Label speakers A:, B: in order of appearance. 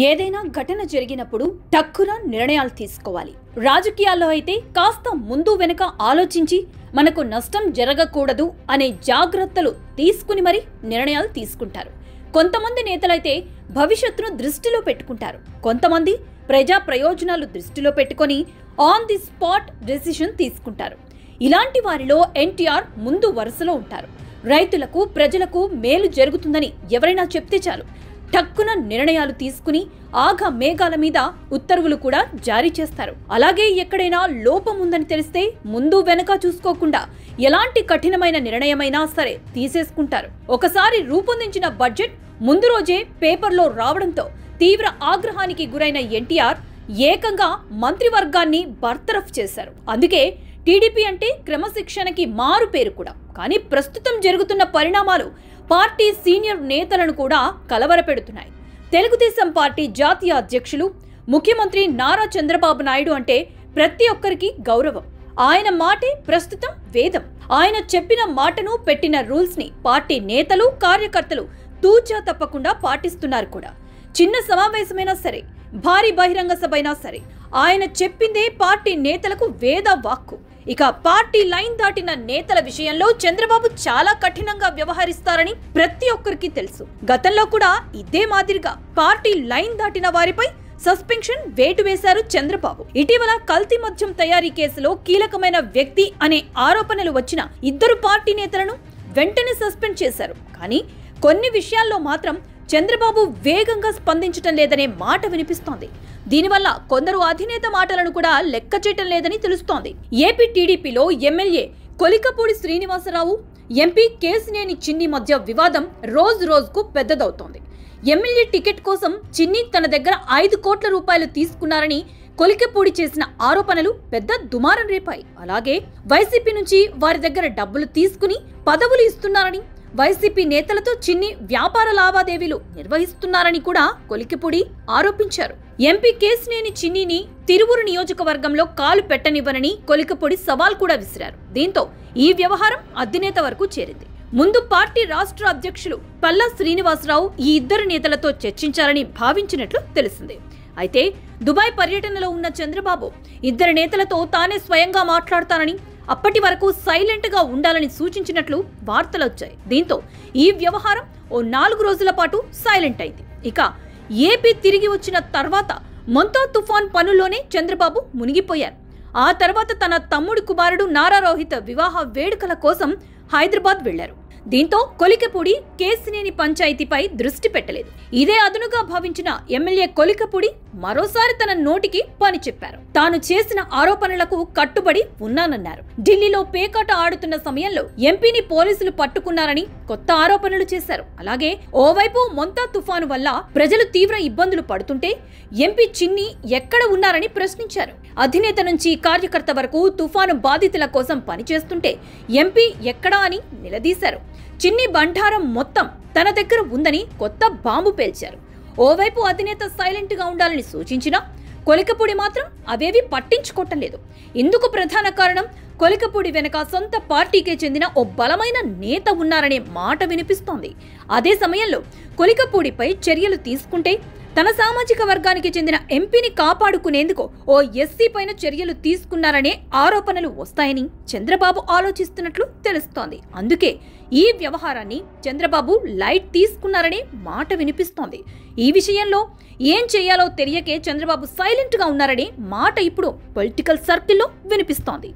A: ఏదైనా ఘటన జరిగినప్పుడు టక్కున నిర్ణయాలు తీసుకోవాలి. రాజకీయాల్లో అయితే కాస్త ముందు వెనుక ఆలోచించి మనకు నష్టం జరగకూడదు అనే జాగ్రత్తలు తీసుకుని మరి నిర్ణయాలు తీసుకుంటారు. కొంతమంది నేతలైతే భవిష్యత్తును దృష్టిలో పెట్టుకుంటారు. కొంతమంది ప్రజా ప్రయోజనాలు దృష్టిలో పెట్టుకొని ఆన్ ది స్పాట్ డెసిషన్ తీసుకుంటారు. ఇలాంటి వారిలో ఎన్టీఆర్ ముందు వరుసలో ఉంటారు. రైతులకు ప్రజలకు మేలు జరుగుతుందని ఎవరైనా చెప్తే చాలు టక్కున నిర్ణయాలు తీసుకుని ఆఘ మేఘాల మీద ఉత్తర్వులు కూడా జారీ చేస్తారు. అలాగే ఎక్కడైనా లోపం ఉందని తెలిస్తే ముందు వెనక చూసుకోకుండా ఎలాంటి కఠినమైన నిర్ణయమైనా సరే తీసేసుకుంటారు. ఒకసారి రూపొందించిన బడ్జెట్ ముందు రోజే పేపర్లో రావడంతో తీవ్ర ఆగ్రహానికి గురైన ఎన్టీఆర్ ఏకంగా మంత్రివర్గాన్ని బర్తరఫ్ చేశారు. అందుకే టీడీపీ అంటే క్రమశిక్షణకి మారు పేరు కూడా. కానీ ప్రస్తుతం జరుగుతున్న పరిణామాలు పార్టీ సీనియర్ నేతలను కూడా కలవరపెడుతున్నాయి. తెలుగుదేశం పార్టీ జాతీయ అధ్యక్షులు ముఖ్యమంత్రి నారా చంద్రబాబు నాయుడు అంటే ప్రతి ఒక్కరికి గౌరవం. ఆయన మాటే ప్రస్తుతం వేదం. ఆయన చెప్పిన మాటను పెట్టిన రూల్స్ ని పార్టీ నేతలు కార్యకర్తలు తూచా తప్పకుండా పాటిస్తున్నారు కూడా. చిన్న సమావేశమైనా సరే, భారీ బహిరంగ సభ అయినా సరే ఆయన చెప్పిందే పార్టీ నేతలకు వేద వాక్కు. ఇక పార్టీ లైన్ దాటిన నేతల విషయంలో చంద్రబాబు చాలా కఠినంగా వ్యవహరిస్తారని ప్రతి ఒక్కరికి తెలుసు. గతంలో కూడా ఇదే మాదిరిగా పార్టీ లైన్ దాటిన వారిపై సస్పెన్షన్ వేటు వేశారు చంద్రబాబు. ఇటీవల కల్తీ మద్యం తయారీ కేసులో కీలకమైన వ్యక్తి అనే ఆరోపణలు వచ్చిన ఇద్దరు పార్టీ నేతలను వెంటనే సస్పెండ్ చేశారు. కానీ కొన్ని విషయాల్లో మాత్రం చంద్రబాబు వేగంగా స్పందించటం లేదనే మాట వినిపిస్తోంది. దీనివల్ల కొందరు అధినేత మాటలను కూడా లెక్క చేయటం లేదని తెలుస్తోంది. ఏపీ టీడీపీలో ఎమ్మెల్యే కొలికపూడి శ్రీనివాసరావు, ఎంపీ కేశినేని చిన్ని మధ్య వివాదం రోజు రోజుకు పెద్దదవుతోంది. ఎమ్మెల్యే టికెట్ కోసం చిన్ని తన దగ్గర 5 కోట్ల రూపాయలు తీసుకున్నారని కొలికపూడి చేసిన ఆరోపణలు పెద్ద దుమారం రేపాయి. అలాగే వైసీపీ నుంచి వారి దగ్గర డబ్బులు తీసుకుని పదవులు ఇస్తున్నారని, వైసీపీ నేతలతో చిన్ని వ్యాపార లావాదేవీలు నిర్వహిస్తున్నారని కూడా కొలికపూడి ఆరోపించారు. ఎంపీ కేశినేని చిన్నిని తిరువురు నియోజకవర్గంలో కాలు పెట్టనివ్వనని కొలికపూడి సవాల్ కూడా విసిరారు. దీంతో ఈ వ్యవహారం అధినేత వరకు చేరింది. ముందు పార్టీ రాష్ట్ర అధ్యక్షులు పల్లా శ్రీనివాసరావు ఈ ఇద్దరు నేతలతో చర్చించారని భావించినట్లు తెలిసింది. అయితే దుబాయ్ పర్యటనలో ఉన్న చంద్రబాబు ఇద్దరు నేతలతో తానే స్వయంగా మాట్లాడతానని, అప్పటి వరకు సైలెంట్ గా ఉండాలని సూచించినట్లు వార్తలొచ్చాయి. దీంతో ఈ వ్యవహారం ఓ 4 రోజుల పాటు సైలెంట్ అయింది. ఇక ఏపీ తిరిగి వచ్చిన తర్వాత మొంతా తుఫాన్ పనుల్లోనే చంద్రబాబు మునిగిపోయారు. ఆ తర్వాత తన తమ్ముడి కుమారుడు నారా రోహిత్ వివాహ వేడుకల కోసం హైదరాబాద్ వెళ్లారు. దీంతో కొలికపూడి కేశినేని పంచాయతీపై దృష్టి పెట్టలేదు. ఇదే అదునుగా భావించిన ఎమ్మెల్యే కొలికపూడి మరోసారి తన నోటికి పని చెప్పారు. తాను చేసిన ఆరోపణలకు కట్టుబడి ఉన్నానన్నారు. ఢిల్లీలో పేకాట ఆడుతున్న సమయంలో ఎంపీని పోలీసులు పట్టుకున్నారని కొత్త ఆరోపణలు చేశారు. అలాగే ఓవైపు మొంతా తుఫాను వల్ల ప్రజలు తీవ్ర ఇబ్బందులు పడుతుంటే ఎంపీ చిన్ని ఎక్కడ ఉన్నారని ప్రశ్నించారు. అధినేత నుంచి కార్యకర్త వరకు తుఫాను బాధితుల కోసం పనిచేస్తుంటే ఎంపీ ఎక్కడా అని నిలదీశారు. చిన్ని బండారం మొత్తం తన దగ్గర ఉందని కొత్త బాంబు పేల్చారు. ఓవైపు అధినేత సైలెంట్ గా ఉండాలని సూచించినా కొలికపూడి మాత్రం అవేవి పట్టించుకోవటం లేదు. ఇందుకు ప్రధాన కారణం కొలికపూడి వెనక సొంత పార్టీకే చెందిన ఓ బలమైన నేత ఉన్నారనే మాట వినిపిస్తోంది. అదే సమయంలో కొలికపూడిపై చర్యలు తీసుకుంటే తన సామాజిక వర్గానికి చెందిన ఎంపీని కాపాడుకునేందుకు ఓ ఎస్సీ పైన చర్యలు తీసుకున్నారనే ఆరోపణలు వస్తాయని చంద్రబాబు ఆలోచిస్తున్నట్లు తెలుస్తోంది. అందుకే ఈ వ్యవహారాన్ని చంద్రబాబు లైట్ తీసుకున్నారనే మాట వినిపిస్తోంది. ఈ విషయంలో ఏం చేయాలో తెలియకే చంద్రబాబు సైలెంట్ గా ఉన్నారనే మాట ఇప్పుడు పొలిటికల్ సర్కిల్లో వినిపిస్తోంది.